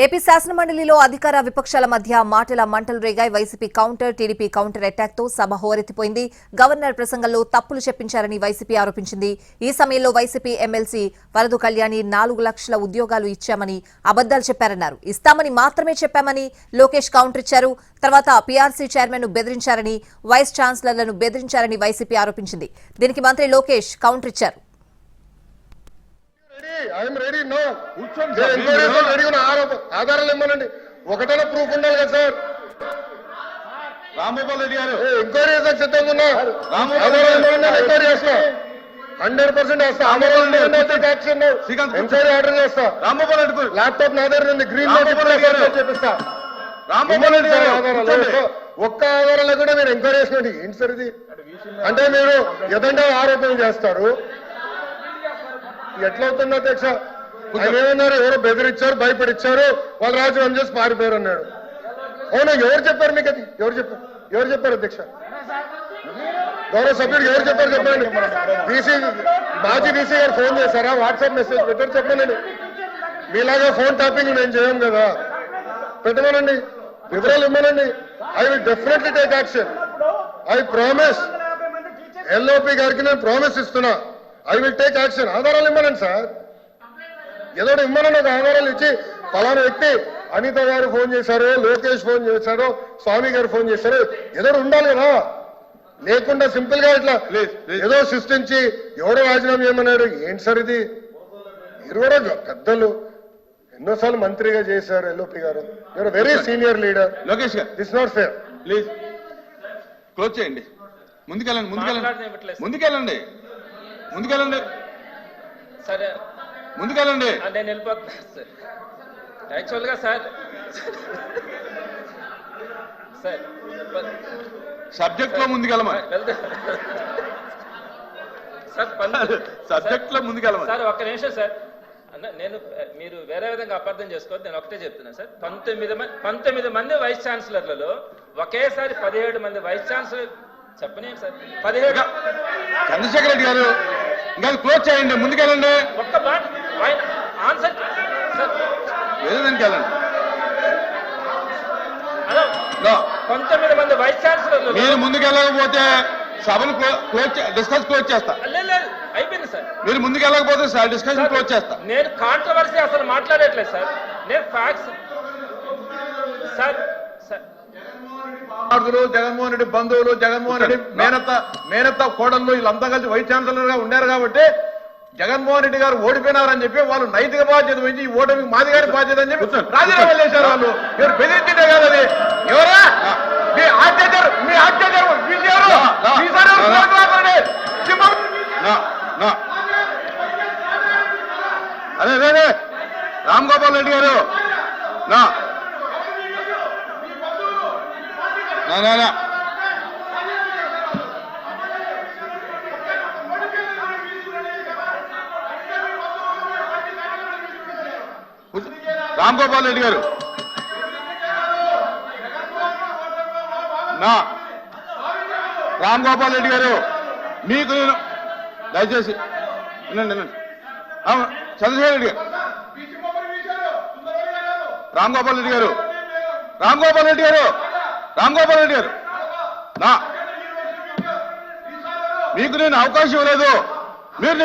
AP శాసనమండలిలో అధికార విపక్షాల మధ్య మాటల మంటలు రేగాయి. YCP counter, TDP counter attack తో సభ హోరెత్తిపోయింది. గవర్నర్ ప్రసంగంలో తప్పులు చెప్పించారని వైసీపీ ఆరోపించింది. ఈ సమయంలో వైసీపీ ఎమ్మెల్సీ వరదు కళ్యాణి 4 లక్షల ఉద్యోగాలు ఇచ్చామని అబద్దాలు చెప్పారన్నారు. ఇస్తామని మాత్రమే చెప్పామని లోకేష్ కౌంటర్ ఇచ్చారు. తర్వాత పీఆర్సీ చైర్మన్ ను బెదిరించారని, వైస్ ఛాన్సలర్లను బెదిరించారని వైసీపీ ఆరోపించింది. దీనికి మంత్రి లోకేష్ కౌంటర్ ఇచ్చారు. ఆధారాలు ఇవ్వనండి. ఒకటైనా ప్రూఫ్ ఉండాలి కదా సార్. రాంగోపాల్ రెడ్డి గారు ఎంక్వైరీ చేసాక సిద్ధంగా ఉన్నా. ఎంక్వైరీ చేస్తా, 100% వేస్తా. ఎంక్వైరీ ఆర్డర్ చేస్తా. రాంగోపాల్ రెడ్డి ల్యాప్టాప్ నా దగ్గర ఉంది, గ్రీన్ చేపిస్తా. రాంగోపాల్ రెడ్డి గారు ఒక్క ఆధారాలు కూడా మీరు ఎంక్వైరీ చేసినట్టు ఏంటి సార్ ఇది? అంటే మీరు ఎదంటే ఆరోపణలు చేస్తారు. ఎట్లవుతుంది అధ్యక్ష? ఆయన ఏమన్నారు? ఎవరో బెదిరించారు, భయపడిచ్చారు, వాళ్ళు రాజీనామా చేసి పారిపోయారు అన్నాడు. అవునా? ఎవరు చెప్పారు మీకు అది? ఎవరు చెప్పారు అధ్యక్ష? గౌరవ సభ్యుడు ఎవరు చెప్పారు చెప్పండి. మాజీ బీసీ గారు ఫోన్ చేశారా? వాట్సాప్ మెసేజ్ పెట్టారు చెప్పండి. మీలాగా ఫోన్ టాపింగ్ నేను చేయం కదా, పెట్టమనండి, వివరాలు ఇవ్వనండి. I will definitely take action. I promise. LOP గారికి నేను ప్రామిస్ ఇస్తున్నా. I will take action. ఆధారాలు ఇవ్వనండి సార్. ఏదో ఇవ్వనండి. ఒక ఆధారాలు ఇచ్చి ఫలానా వ్యక్తి అనిత గారు ఫోన్ చేశారు, లోకేష్ ఫోన్ చేశారు, స్వామి గారు ఫోన్ చేశారు, ఏదో ఉండాలి కదా. లేకుండా సింపుల్ గా ఇట్లా ఏదో సృష్టించి ఎవడో రాజీనామా చేయమన్నాడు. ఏంటి సార్ ఇది? మీరు కూడా పెద్దలు, ఎన్నోసార్లు మంత్రిగా చేశారు ఎల్ఓపి గారు. You are very senior leader. Lokesh గారు this not fair. Please close చేయండి. ముందుకెళ్ళండి సరే, ముందుకెళ్ళండి. నేను వెళ్ళిపోతున్నా సార్. యాక్చువల్గా సార్ సబ్జెక్ట్ లో ముందుకెళ్ళమని సార్ సబ్జెక్ట్ లో ముందుకెళ్ళమని. సార్ ఒక్క నిమిషం సార్. నేను మీరు వేరే విధంగా అపార్థం చేసుకోవద్దు. నేను ఒకటే చెప్తున్నాను సార్. 19 మంది వైస్ ఛాన్సలర్లలో ఒకేసారి 17 మంది వైస్ ఛాన్సలర్ చెప్పనే సార్. 17 చంద్రశేఖర్ రెడ్డి గారు ఇంకా క్లోజ్ చేయండి. ముందుకెళ్ళండి. ఒక్క మాట ఆన్సర్ సార్. ఏదో దానికి వెళ్ళండి. హలో, 19 మంది వైస్ ఛాన్సలర్లు మీరు ముందుకెళ్ళకపోతే సభను డిస్కస్ క్లోజ్ చేస్తా. అయిపోయింది సార్. మీరు ముందుకెళ్ళకపోతే సార్ డిస్కషన్ క్లోజ్ చేస్తా. నేను కాంట్రవర్సీ అసలు మాట్లాడట్లేదు సార్. నేను ఫ్యాక్ట్స్ సార్. జగన్మోహన్ రెడ్డి బంధువులు, జగన్మోహన్ రెడ్డి మేనత్త కోడళ్ళు వీళ్ళంతా కలిసి వైస్ ఛాన్సలర్ గా ఉండారు కాబట్టి జగన్మోహన్ రెడ్డి గారు ఓడిపోయినారని చెప్పి వాళ్ళు నైతిక బాధ్యత వహించి ఈ ఓటమి మాది గారి బాధ్యత అని చెప్పి రాజీనామా చేశారు. వాళ్ళు ఎవరు బెదిరించిందే కాదు. అది ఎవరా? మీ ఆచార్య అదే రామ్ గోపాల్ రెడ్డి గారు రామ్ గోపాల్ రెడ్డి గారు రామ్ గోపాల్ రెడ్డి గారు మీకు నేను దయచేసి వినండి. చంద్రశేఖర్ రెడ్డి గారు, రామ్ గోపాల్ రెడ్డి గారు మీకు నేను అవకాశం ఇవ్వలేదు. మీరు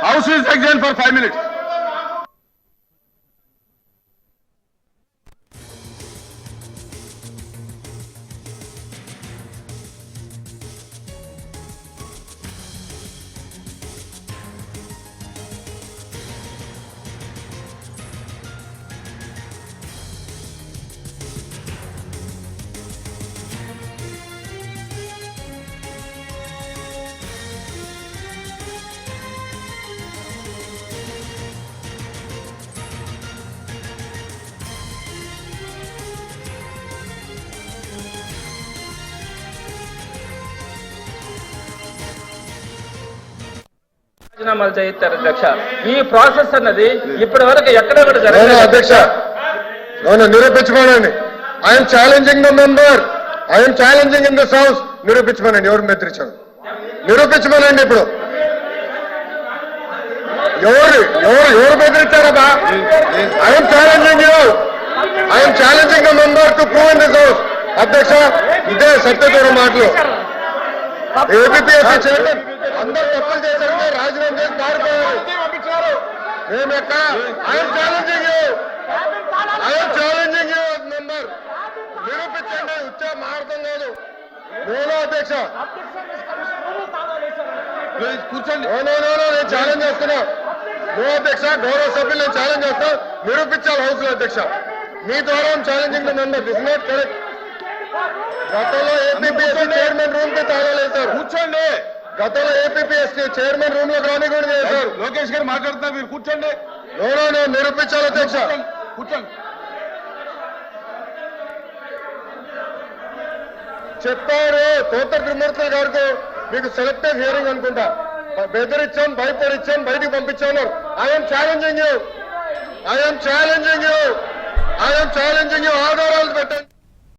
house is exine for 5 minutes. రాజీనామాలు చేయిస్తారు అధ్యక్ష. ఈ ప్రాసెస్ అన్నది ఇప్పటి వరకు ఎక్కడ కూడా జరగలేదు అధ్యక్ష. నిరూపించుకోనండి. I'm challenging the member. I'm challenging in this house. నిరూపించమనండి. ఎవరు బెదిరించారు? నిరూపించమనండి. ఇప్పుడు ఎవరు బెదిరించారబ్బా? I'm challenging you. I'm challenging the member to prove in this house. అధ్యక్ష, ఇదే సత్యదూరం మాటలు. ఏపీఎస్సీ చైర్మన్ అందరు తప్పులు చేశారంటే రాజీనామా చేసి పారిపోయారు. మేము ఎక్కడ? I'm challenging you. I'm challenging you member. నిరూపించండి. ఉచ్చా మారడం కాదు. నేను అధ్యక్ష ప్లీజ్ కూర్చోండి. నేను ఛాలెంజ్ చేస్తున్నా. నో అధ్యక్ష, గౌరవ సభ్యులు నేను ఛాలెంజ్ చేస్తా. నిరూపించాలి హౌస్ లో అధ్యక్ష. మీ ద్వారా challenging member. This not correct. గతంలో ఏపీఎస్సీ చైర్మన్ రూమ్ కి తాళాలు వేశారు. కూర్చోండి. గతంలో ఏపీఎస్సీ చైర్మన్ రూమ్ లో రాని కూడా చేశారు. లోకేష్ గారు మాట్లాడుతున్నారు, మీరు కూర్చోండి. నేను నిరూపించాలి అధ్యక్ష. కూర్చోండి. చెప్పారు తోట త్రిమూర్తులు గారికి, మీకు సెలెక్టివ్ హియరింగ్ అనుకుంటా. బెదిరించాం, భయపడిచ్చాం, బయటికి పంపించాను. I'm challenging you. I'm challenging you. I'm challenging you. ఆధారాలు పెట్టండి.